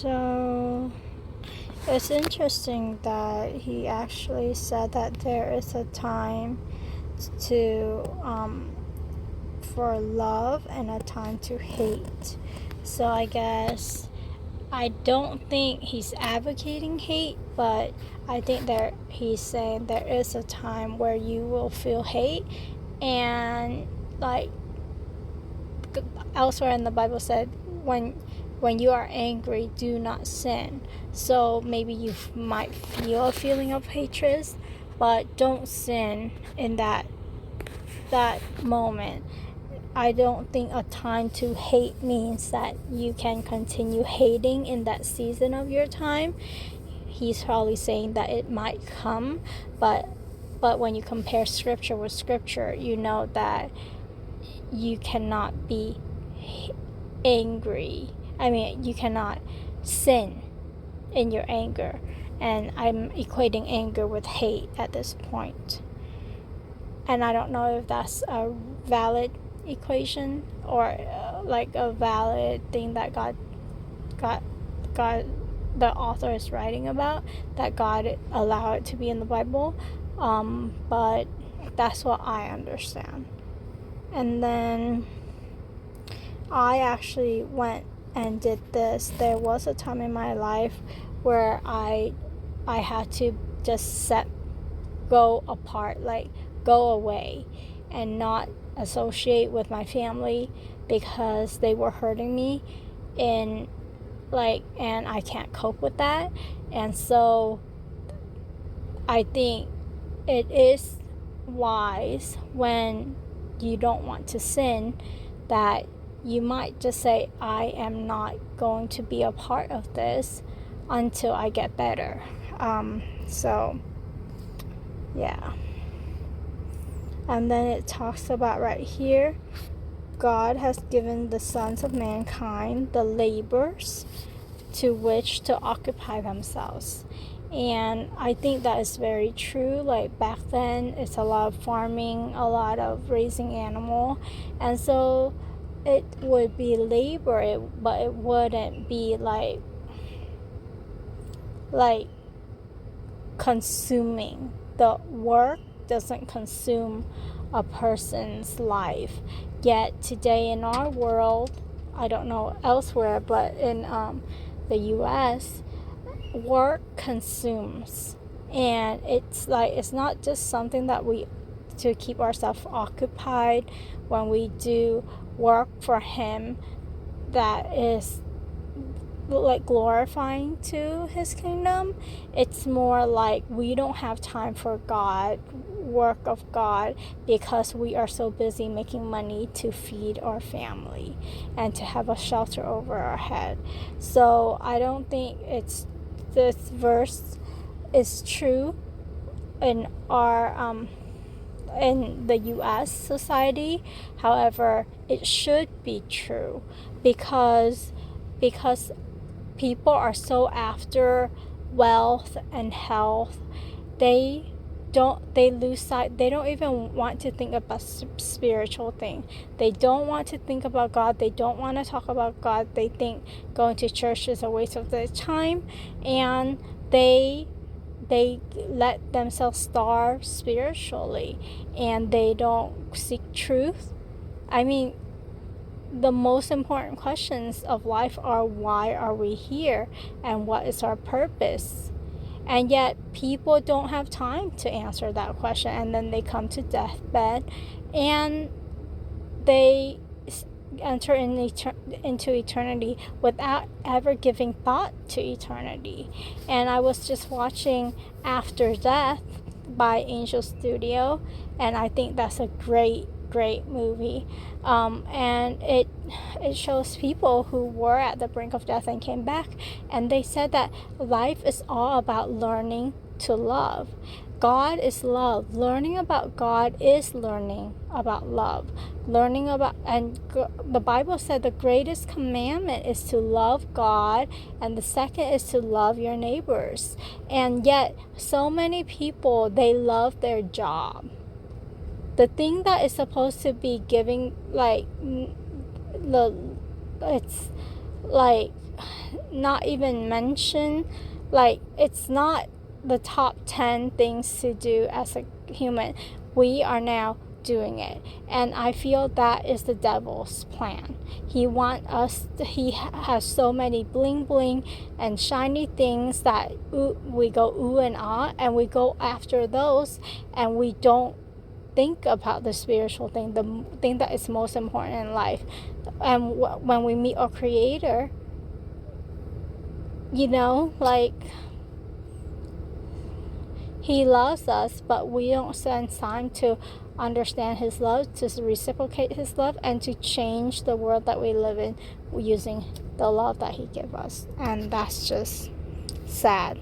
So it's interesting that he actually said that there is a time to for love and a time to hate. So I guess I don't think he's advocating hate, but I think that he's saying there is a time where you will feel hate, and like elsewhere in the Bible said, when you are angry, do not sin. So maybe you might feel a feeling of hatred, but don't sin in that moment. I don't think a time to hate means that you can continue hating in that season of your time. He's probably saying that it might come, but when you compare scripture with scripture, you know that you cannot be angry. I mean, you cannot sin in your anger. And I'm equating anger with hate at this point. And I don't know if that's a valid equation or like a valid thing that God, the author is writing about, that God allowed it to be in the Bible. But that's what I understand. And then I actually went and did this. There was a time in my life where I had to just go apart, like go away and not associate with my family because they were hurting me and I can't cope with that. And so I think it is wise when you don't want to sin that you might just say, I am not going to be a part of this until I get better. So yeah. And then it talks about right here, God has given the sons of mankind the labors to which to occupy themselves. And I think that is very true. Like back then, it's a lot of farming, a lot of raising animal. And so it would be labor, but it wouldn't be like consuming. The work doesn't consume a person's life. Yet today in our world, I don't know elsewhere, but in the US, work consumes. And it's not just something that we to keep ourselves occupied when we do work for Him that is like glorifying to His kingdom. It's more like we don't have time for work of God, because we are so busy making money to feed our family and to have a shelter over our head. So I don't think this verse is true in our in the US society. However, it should be true because people are so after wealth and health. They lose sight. They don't even want to think about spiritual thing. They don't want to think about God. They don't want to talk about God. They think going to church is a waste of their time, and they let themselves starve spiritually, and they don't seek truth. I mean, the most important questions of life are, why are we here and what is our purpose? And yet people don't have time to answer that question, and then they come to deathbed and they enter into eternity without ever giving thought to eternity. And I was just watching After Death by Angel Studio, and I think that's a great movie. And it shows people who were at the brink of death and came back, and they said that life is all about learning to love. God is love. Learning about God is learning about love. And the Bible said the greatest commandment is to love God, and the second is to love your neighbors. And yet so many people, they love their job. The thing that is supposed to be giving, it's like not even mention, like, it's not the top 10 things to do as a human. We are now doing it, and I feel that is the devil's plan. He has so many bling bling and shiny things that we go ooh and ah, and we go after those, and we don't think about the spiritual thing, the thing that is most important in life. And when we meet our Creator, like, He loves us, but we don't spend time to understand His love, to reciprocate His love, and to change the world that we live in using the love that He gives us. And that's just sad.